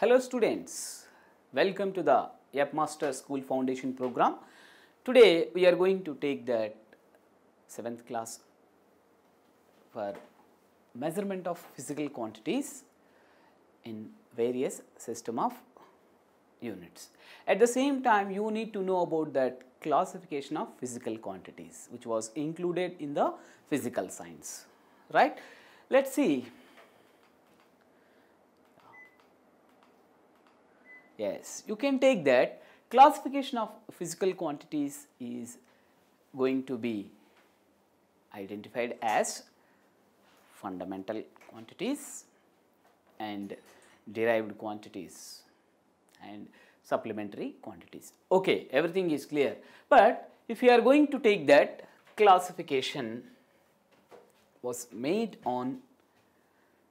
Hello students, welcome to the Yupp Master School Foundation program. Today we are going to take that 7th class for measurement of physical quantities in various system of units. At the same time you need to know about that classification of physical quantities which was included in the physical science, right? Let's see. Yes, you can take that classification of physical quantities is going to be identified as fundamental quantities and derived quantities and supplementary quantities. Okay, everything is clear. But if you are going to take that classification was made on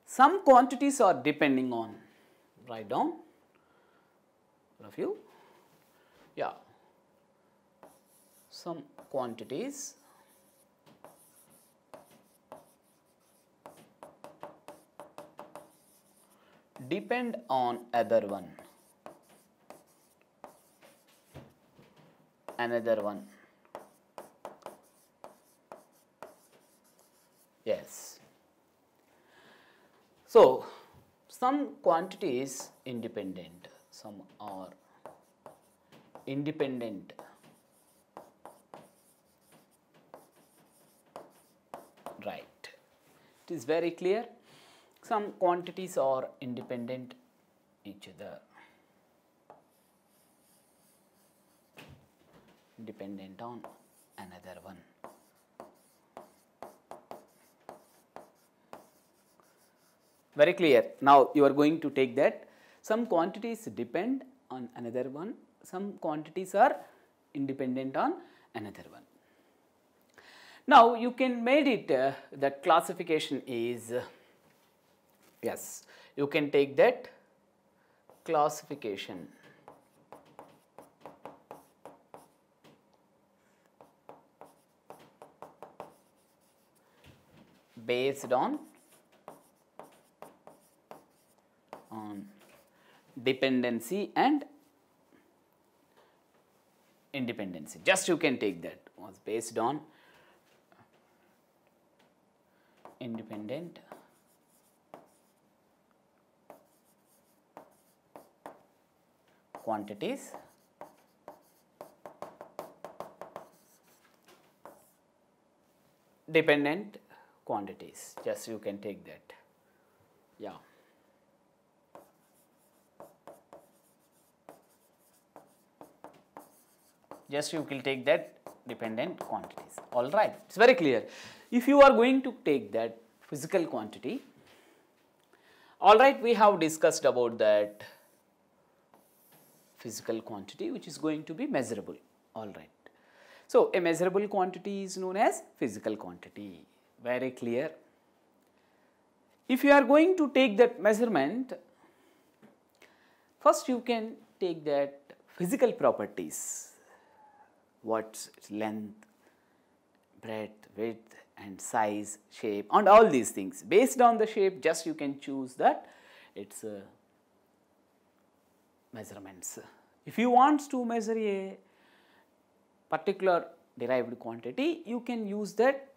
some quantities are depending on, write down of you, yeah, some quantities depend on another one, yes. So some quantities independent, some are independent, right? It is very clear. Some quantities are independent each other, dependent on another one. Very clear. Now you are going to take that some quantities depend on another one, some quantities are independent on another one. Now you can made it that classification is yes, you can take that classification based on dependency and independency. Just you can take that was based on independent quantities dependent quantities. Just you can take that, yeah. Just you will take that dependent quantities. All right, it's very clear. If you are going to take that physical quantity, all right, we have discussed about that physical quantity which is going to be measurable. All right. So a measurable quantity is known as physical quantity. Very clear. If you are going to take that measurement, first you can take that physical properties. What's its length, breadth, width and size, shape and all these things. Based on the shape, just you can choose that its measurements. If you want to measure a particular derived quantity, you can use that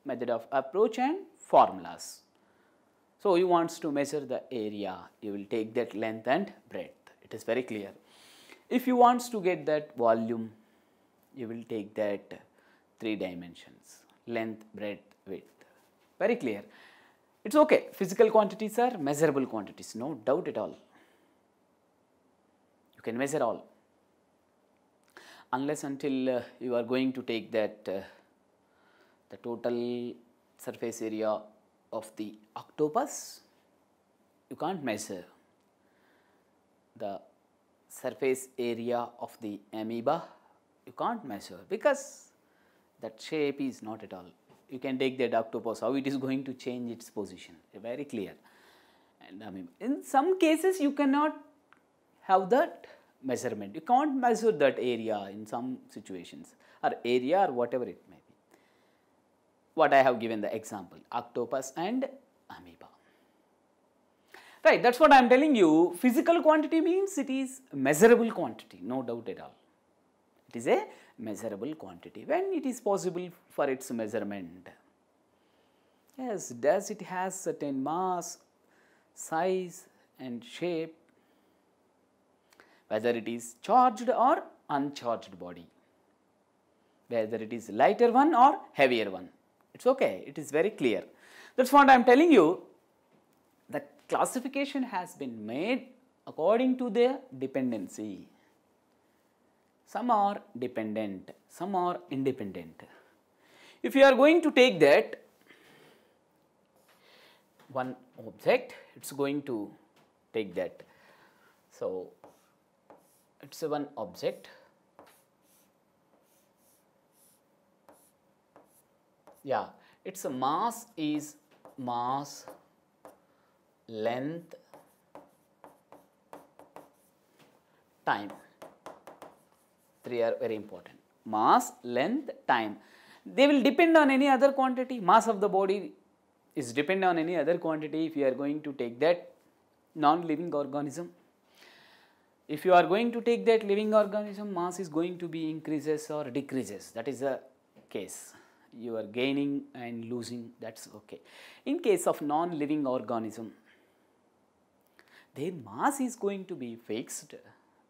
method of approach and formulas. So you want to measure the area, you will take that length and breadth. It is very clear. If you want to get that volume, you will take that 3 dimensions, length, breadth, width. Very clear. It's okay. Physical quantities are measurable quantities, no doubt at all. You can measure all. Unless until you are going to take that the total surface area of the octopus, you can't measure. The surface area of the amoeba, you can't measure because that shape is not at all. You can take that octopus, how it is going to change its position, very clear. And amoeba. In some cases you cannot have that measurement, you can't measure that area in some situations or area or whatever it may be. What I have given the example, octopus and amoeba. Right, that is what I am telling you. Physical quantity means it is measurable quantity, no doubt at all. It is a measurable quantity when it is possible for its measurement. Yes, does it has certain mass, size and shape, whether it is charged or uncharged body, whether it is lighter one or heavier one. It is okay, it is very clear. That is what I am telling you. The classification has been made according to their dependency. Some are dependent, some are independent. If you are going to take that one object, it is going to take that. So, it is a one object. Yeah, its mass is mass, length, time. Three are very important. Mass, length, time. They will depend on any other quantity. Mass of the body is dependent on any other quantity if you are going to take that non-living organism. If you are going to take that living organism, mass is going to be increases or decreases. That is the case. You are gaining and losing, that is okay. In case of non-living organism, their mass is going to be fixed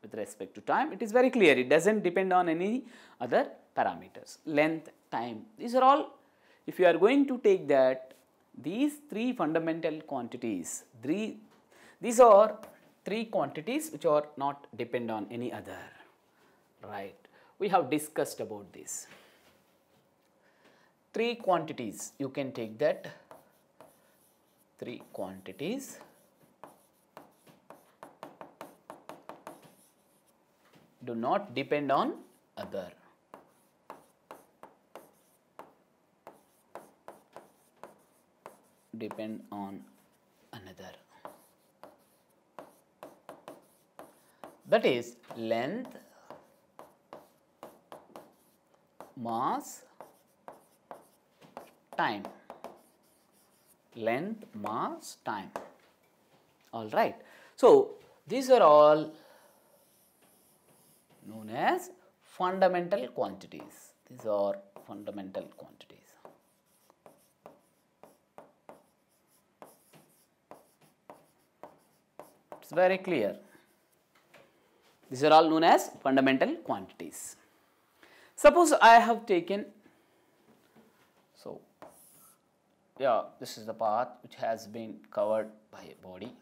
with respect to time. It is very clear, it does not depend on any other parameters. Length, time, these are all, if you are going to take that, these three fundamental quantities, these are three quantities which are not depend on any other, right. We have discussed about this. Three quantities, you can take that, three quantities do not depend on other. Depend on another. That is length, mass, time. Length, mass, time. All right. So, these are all known as fundamental quantities. These are fundamental quantities. It's very clear. These are all known as fundamental quantities. Suppose I have taken, so yeah, this is the path which has been covered by a body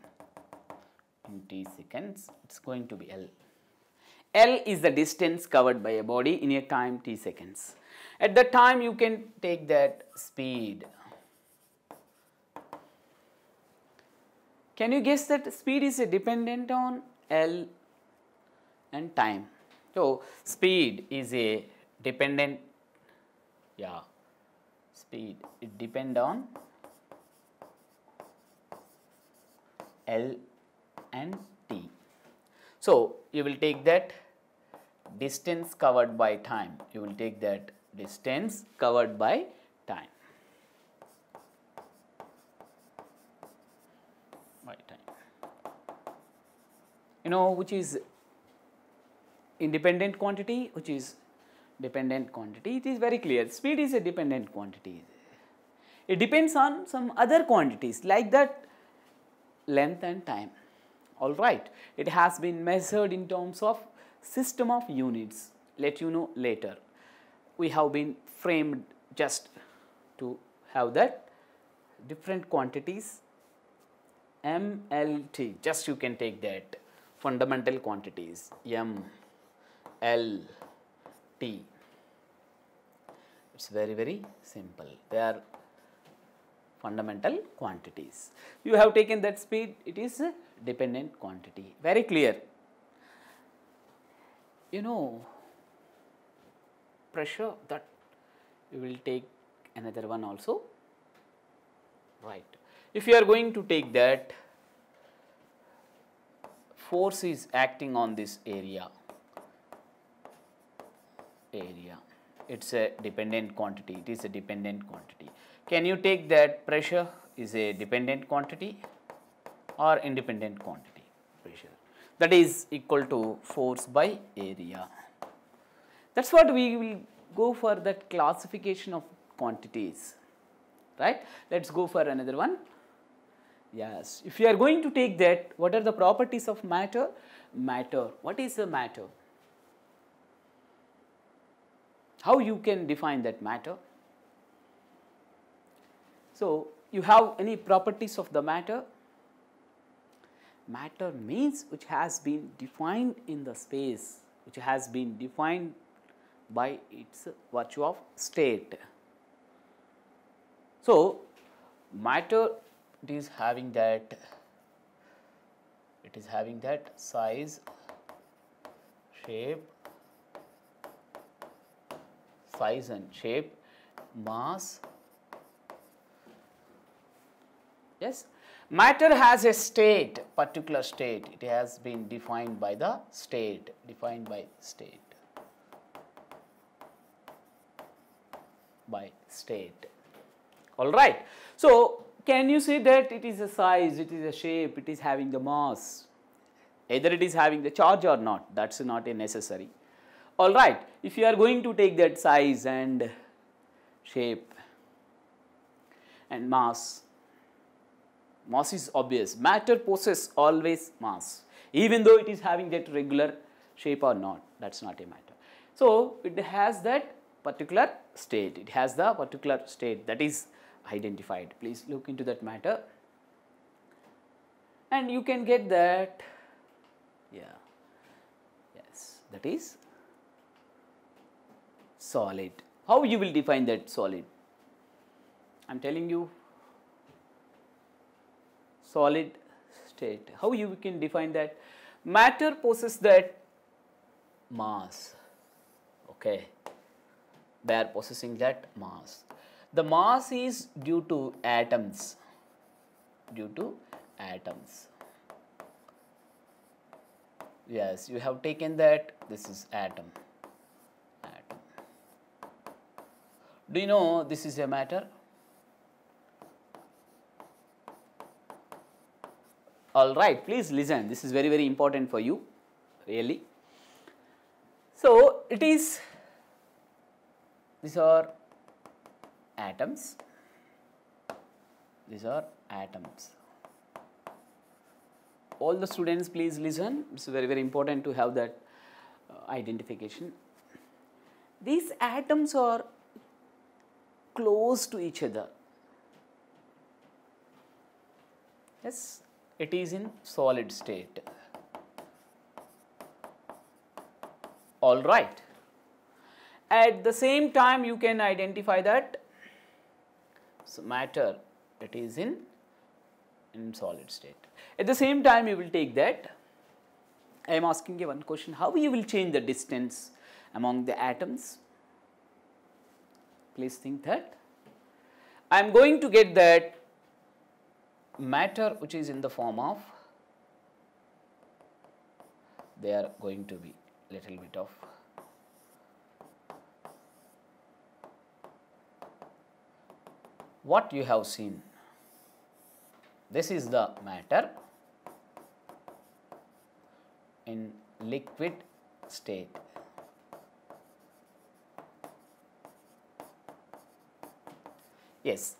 in t seconds. It's going to be L. L is the distance covered by a body in a time t seconds. At that time you can take that speed. Can you guess that speed is dependent on L and time? So, speed is a dependent, yeah, speed, it depend on L and T. So, you will take that distance covered by time, you will take that distance covered by time. You know which is independent quantity, which is dependent quantity. It is very clear. Speed is a dependent quantity. It depends on some other quantities like that length and time. All right. It has been measured in terms of system of units. Let you know later. We have been framed just to have that different quantities. MLT, just you can take that. Fundamental quantities M, L, T. It's very simple. They are fundamental quantities. You have taken that speed, it is a dependent quantity. Very clear. You know, pressure, that you will take another one also. Right. If you are going to take that, force is acting on this area. It's a dependent quantity. It is a dependent quantity. Can you take that pressure is a dependent quantity? or independent quantity pressure, that is equal to force by area. That is what we will go for, that classification of quantities, right. Let us go for another one. Yes, if you are going to take that, what are the properties of matter? Matter, what is the matter? How you can define that matter? So, you have any properties of the matter? Matter means which has been defined in the space, which has been defined by its virtue of state. So, matter, it is having that size, shape, mass. Yes, matter has a state, particular state. It has been defined by the state, All right. So, can you say that it is a size, it is a shape, it is having the mass? Either it is having the charge or not, that is not a necessary. All right. If you are going to take that size and shape and mass is obvious. Matter possesses always mass, even though it is having that regular shape or not, that is not a matter. So, it has that particular state, that is identified. Please look into that matter and you can get that, that is solid. How you will define that solid? I am telling you, solid state. How you can define that? Matter possesses that mass, okay. They are possessing that mass. The mass is due to atoms, Yes, you have taken that, this is atom. Do you know this is a matter? All right, please listen, this is very, very important for you, really. So, these are atoms, All the students please listen, it is very, very important to have that identification. These atoms are close to each other. Yes, it is in solid state. All right. At the same time, you can identify that matter, it is in solid state. At the same time, you will take that. I am asking you one question: how you will change the distance among the atoms? Please think that. I am going to get that matter which is in the form of, they are going to be little bit of what you have seen. This is the matter in liquid state. Yes,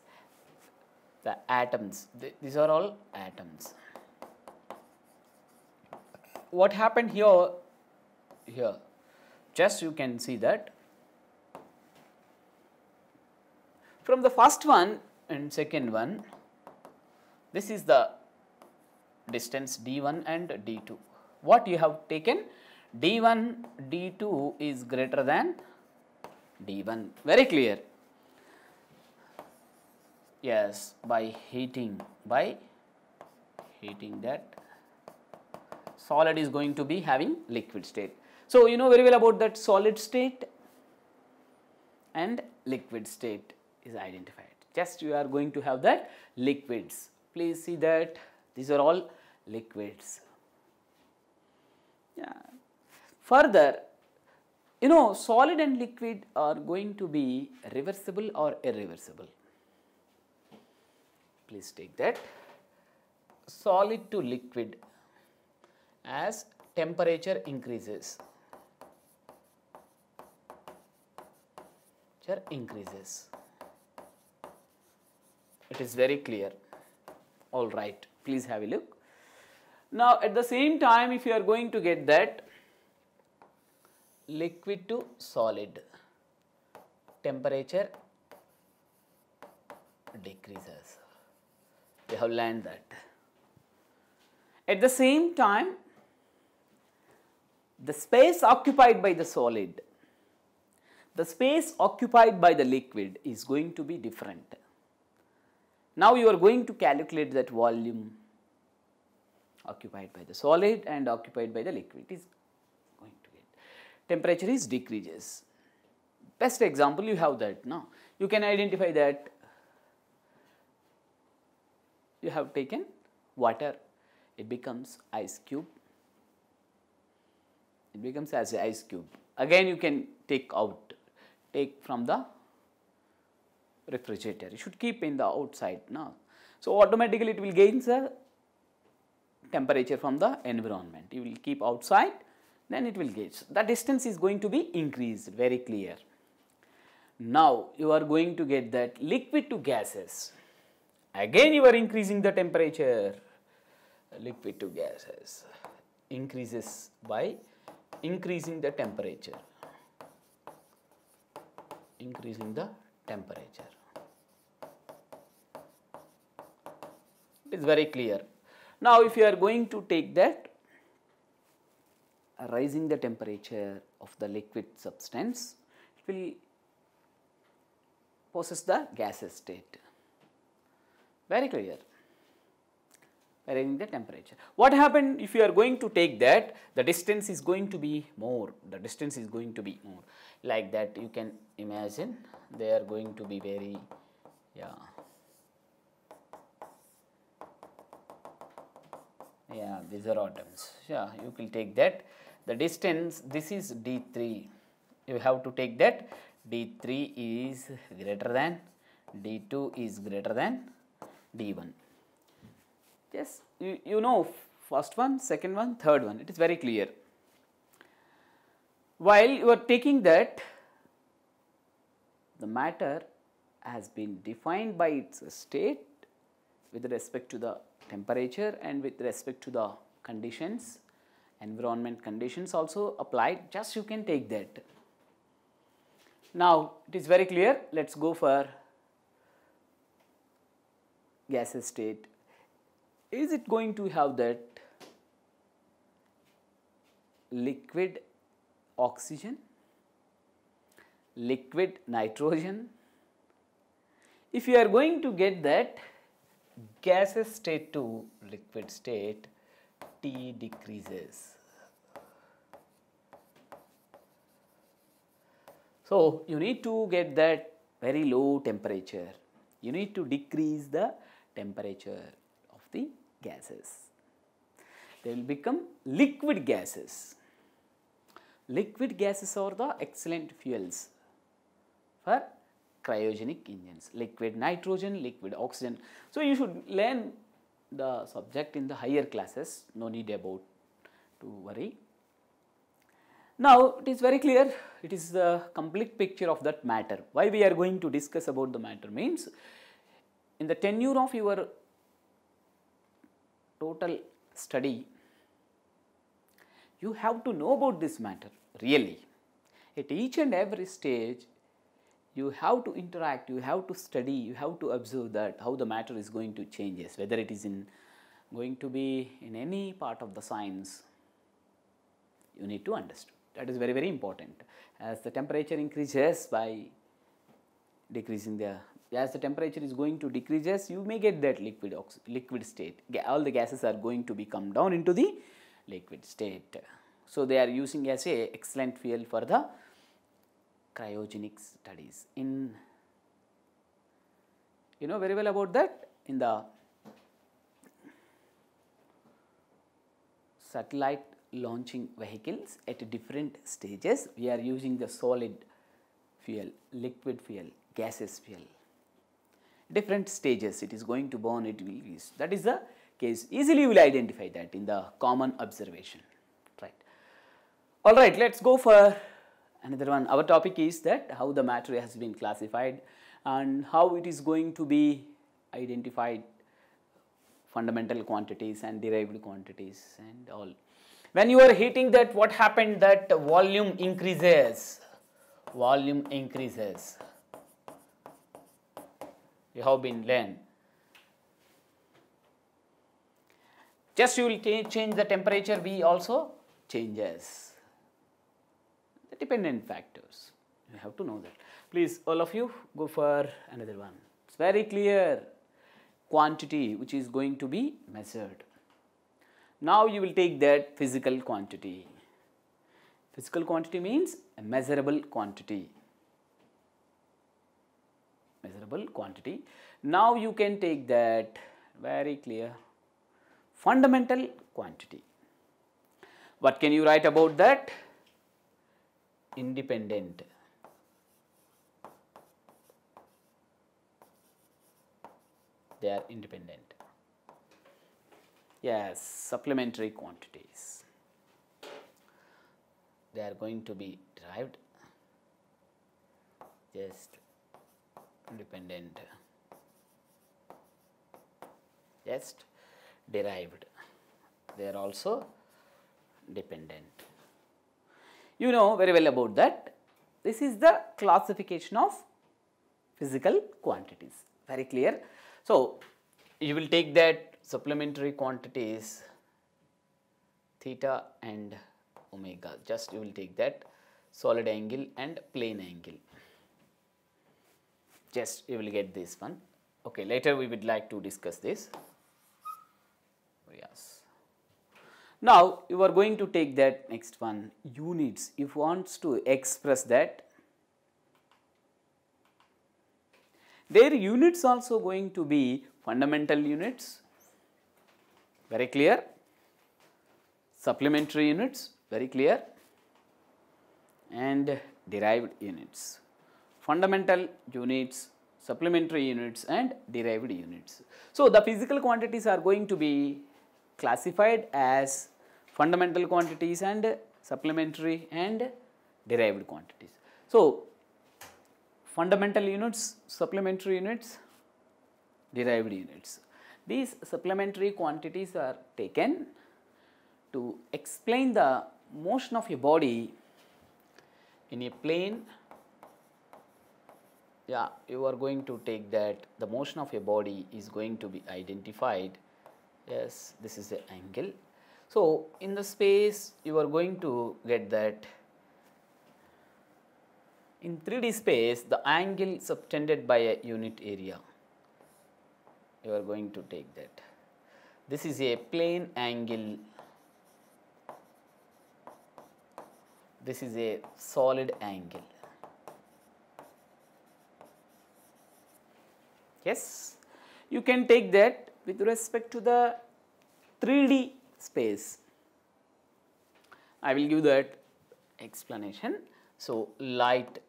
the atoms, these are all atoms. What happened here, just you can see that from the first one and second one, this is the distance d1 and d2. What you have taken? d1, d2 is greater than d1. Very clear. Yes, by heating that solid is going to be having liquid state. So, you know very well about that solid state and liquid state is identified. Just you are going to have that liquids. Please see that these are all liquids. Yeah. Further, you know, solid and liquid are going to be reversible or irreversible. Please take that. solid to liquid as temperature increases. It is very clear. All right, please have a look. Now at the same time, if you are going to get that liquid to solid, temperature decreases. We have learned that. At the same time, the space occupied by the solid, the space occupied by the liquid is going to be different. Now you are going to calculate that volume occupied by the solid and occupied by the liquid is going to get. Temperature is decreases. Best example you have that. Now you can identify that you have taken water, it becomes ice cube. It becomes as a ice cube. Again you can take from the refrigerator. You should keep in the outside now. So automatically it will gain the temperature from the environment. You will keep outside, then it will gauge. The distance is going to be increased, very clear. Now you are going to get that liquid to gases. Again you are increasing the temperature. Liquid to gases increases by increasing the temperature. Increasing the temperature. It is very clear. Now if you are going to take that, rising the temperature of the liquid substance, it will possess the gaseous state. Very clear. Rising the temperature. What happened if you are going to take that, the distance is going to be more. The distance is going to be more. Like that you can imagine they are going to be very, these are atoms. You will take that. The distance, this is D3. You have to take that D3 is greater than, D2 is greater than D1. Yes, you know first one, second one, third one. It is very clear. While you are taking that, the matter has been defined by its state with respect to the temperature and with respect to the conditions, environment conditions also applied. Just you can take that. Now it is very clear. Let's go for gaseous state. Is it going to have that liquid oxygen, liquid nitrogen? If you are going to get that gaseous state to liquid state, T decreases. So you need to get that very low temperature. You need to decrease the temperature of the gases. They will become liquid gases. Liquid gases are the excellent fuels for cryogenic engines. Liquid nitrogen, liquid oxygen. So you should learn the subject in the higher classes. No need about to worry. Now it is very clear. It is the complete picture of that matter. Why we are going to discuss about the matter means, in the tenure of your total study, you have to know about this matter really. At each and every stage, you have to interact, you have to study, you have to observe that how the matter is going to change, whether it is going to be in any part of the science. You need to understand. That is very, very important. As the temperature increases by decreasing as the temperature is going to decreases, you may get that liquid state. All the gases are going to come down into the liquid state. So they are using as a excellent fuel for the cryogenic studies. You know very well about that. In the satellite launching vehicles at different stages, we are using the solid fuel, liquid fuel, gaseous fuel. Different stages it is going to burn, it will use. That is the case easily you will identify that in the common observation, right. All right, let us go for another one. Our topic is that how the matter has been classified and how it is going to be identified, fundamental quantities and derived quantities and all. When you are hitting that, what happened, that volume increases, you have been learned. Just you will change the temperature, V also changes. The dependent factors, you have to know that. Please all of you go for another one. It's very clear, quantity which is going to be measured. Now you will take that physical quantity. Physical quantity means a measurable quantity. Measurable quantity. Now you can take that, very clear, fundamental quantity. What can you write about that? Independent. They are independent. Yes, supplementary quantities. They are going to be derived. Just independent. Just derived. They are also dependent. You know very well about that. This is the classification of physical quantities. Very clear. So, you will take that supplementary quantities theta and omega. Just you will take that solid angle and plane angle. Just you will get this one. Okay, later we would like to discuss this. Yes. Now, you are going to take that next one, units. If you want to express that, their units also going to be fundamental units, very clear, supplementary units, very clear, and derived units. Fundamental units, supplementary units and derived units. So, the physical quantities are going to be classified as fundamental quantities and supplementary and derived quantities. So, fundamental units, supplementary units, derived units. These supplementary quantities are taken to explain the motion of a body in a plane. Yeah, you are going to take that the motion of a body is going to be identified. Yes, this is the angle. So, in the space you are going to get that in 3D space the angle subtended by a unit area. You are going to take that. This is a plane angle. This is a solid angle. Yes, you can take that with respect to the 3D space. I will give that explanation. So, light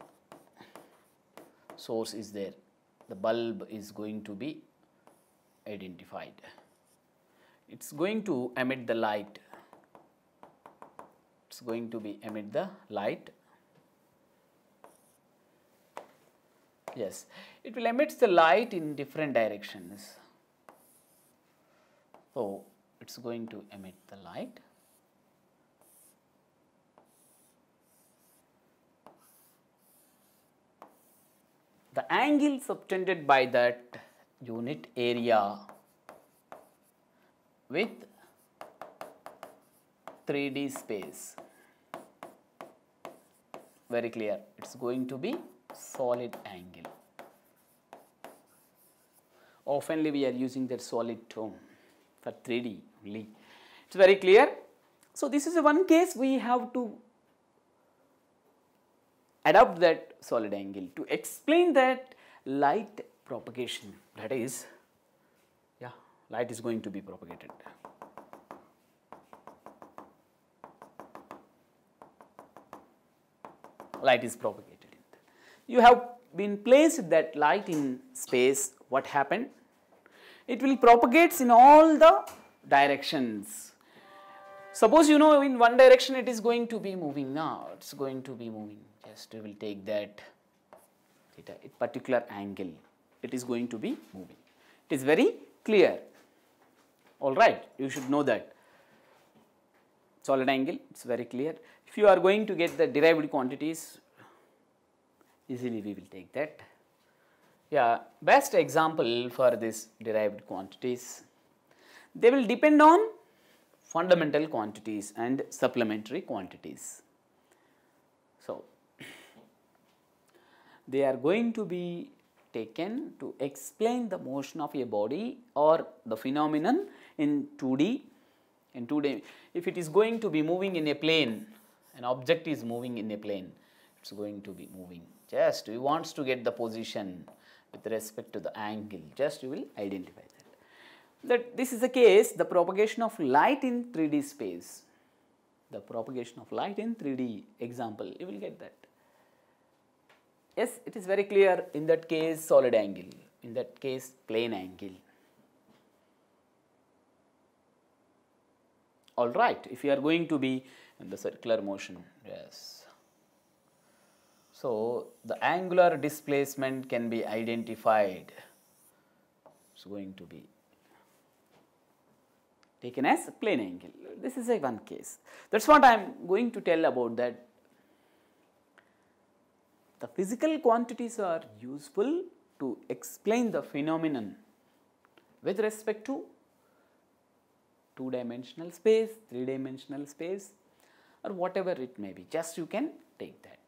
source is there, the bulb is going to be identified. It is going to emit the light. It is going to be emit the light. Yes, it will emit the light in different directions. So, it is going to emit the light. The angle subtended by that unit area with 3D space, very clear, it is going to be solid angle. Oftenly we are using that solid term for 3D only. It is very clear. So, this is one case we have to adopt that solid angle to explain that light propagation, that is, yeah, light is going to be propagated. Light is propagated. You have been placed that light in space, what happened? It will propagate in all the directions. Suppose you know in one direction it is going to be moving now, it is going to be moving, just we will take that theta, at particular angle, it is going to be moving. It is very clear, alright, you should know that. Solid angle, it is very clear. If you are going to get the derived quantities, easily we will take that. Yeah, best example for this derived quantities, they will depend on fundamental quantities and supplementary quantities. So, they are going to be taken to explain the motion of a body or the phenomenon in 2D. In 2D, if it is going to be moving in a plane, an object is moving in a plane, it is going to be moving. Just we wants to get the position with respect to the angle, just you will identify that. That this is the case, the propagation of light in 3D space, the propagation of light in 3D example, you will get that. Yes, it is very clear, in that case solid angle, in that case plane angle. Alright, if you are going to be in the circular motion, yes. So, the angular displacement can be identified, it is going to be taken as plane angle. This is a one case. That is what I am going to tell about that. The physical quantities are useful to explain the phenomenon with respect to 2-dimensional space, 3-dimensional space, or whatever it may be, just you can take that.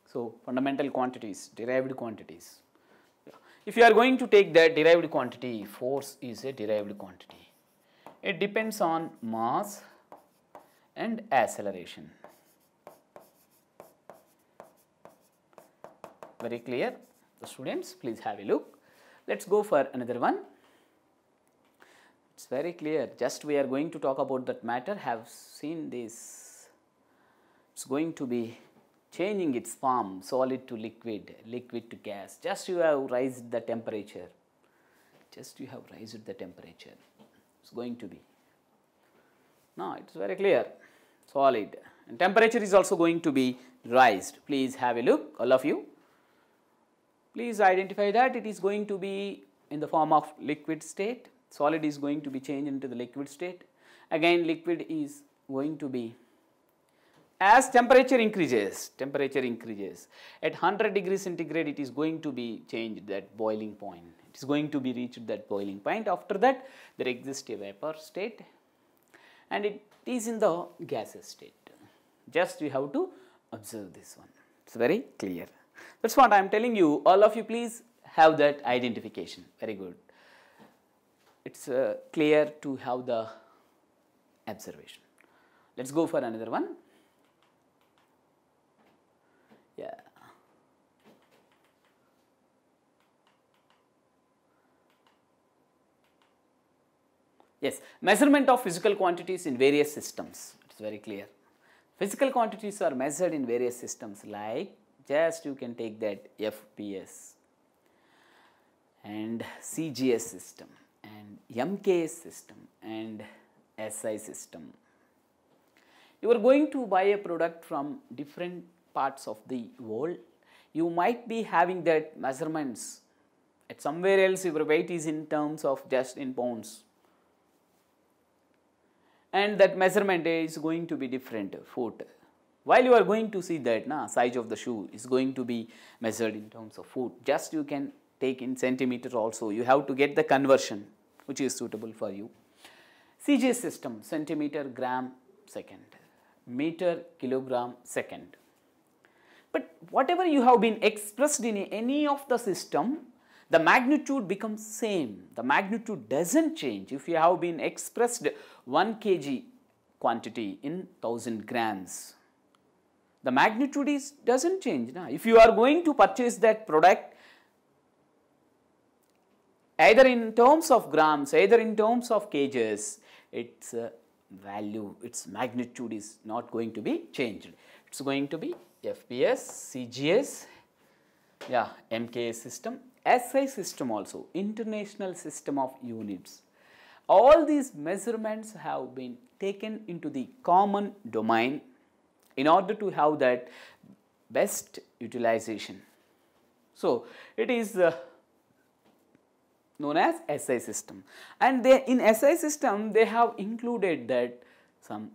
So, fundamental quantities, derived quantities. If you are going to take that derived quantity, force is a derived quantity. It depends on mass and acceleration. Very clear? The students, please have a look. Let us go for another one. It is very clear, just we are going to talk about that matter, have seen this. It is going to be changing its form, solid to liquid, liquid to gas. Just you have raised the temperature. Just you have raised the temperature. It's going to be. Now, it is very clear, solid, and temperature is also going to be raised. Please have a look, all of you. Please identify that it is going to be in the form of liquid state. Solid is going to be changed into the liquid state. Again, liquid is going to be, as temperature increases, at 100 degrees centigrade it is going to be changed that boiling point. It is going to be reached that boiling point. After that, there exists a vapor state and it is in the gaseous state. Just you have to observe this one. It is very clear. That is what I am telling you. All of you please have that identification. Very good. It is clear to have the observation. Let us go for another one. Yeah. Yes, measurement of physical quantities in various systems. It is very clear. Physical quantities are measured in various systems, like just you can take that FPS and CGS system and MKS system and SI system. You are going to buy a product from different parts of the world. You might be having that measurements at somewhere else. Your weight is in terms of just in pounds, and that measurement is going to be different foot. While you are going to see that size of the shoe is going to be measured in terms of foot, just you can take in centimeter also. You have to get the conversion which is suitable for you. CGS system, centimeter, gram, second, meter, kilogram, second. But whatever you have been expressed in any of the system, the magnitude becomes same. The magnitude doesn't change. If you have been expressed 1 kg quantity in 1000 grams, the magnitude doesn't change. If you are going to purchase that product, either in terms of grams, either in terms of kgs, its value, its magnitude is not going to be changed. It's going to be FPS, CGS, yeah, MKS system, SI system also, International System of Units. all these measurements have been taken into the common domain in order to have that best utilization. So, it is known as SI system, and they in SI system they have included that some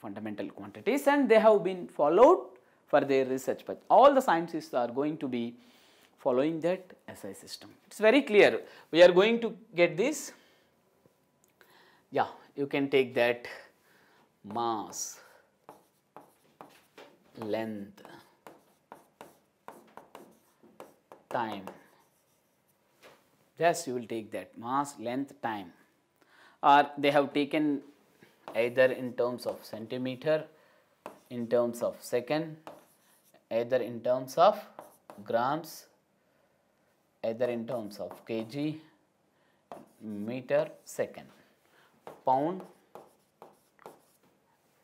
fundamental quantities, and they have been followed for their research. But all the scientists are going to be following that SI system. It is very clear. We are going to get this. Yeah, you can take that mass, length, time. Yes, you will take that mass, length, time, or they have taken either in terms of centimeter, in terms of second, either in terms of grams, either in terms of kg, meter, second, pound,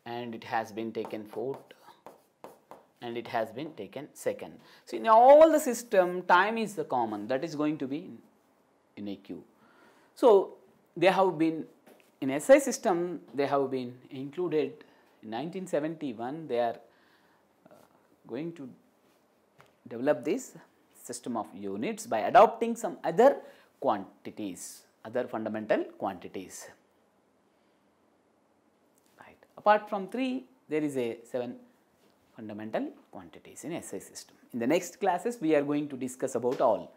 and it has been taken foot, and it has been taken second. So, in all the system time is the common, that is going to be in AQ. So, they have been in SI system, they have been included in 1971. They are going to develop this system of units by adopting some other quantities, other fundamental quantities. Right. Apart from 3, there is a 7 fundamental quantities in SI system. In the next classes, we are going to discuss about all.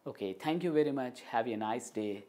Okay, thank you very much. Have a nice day.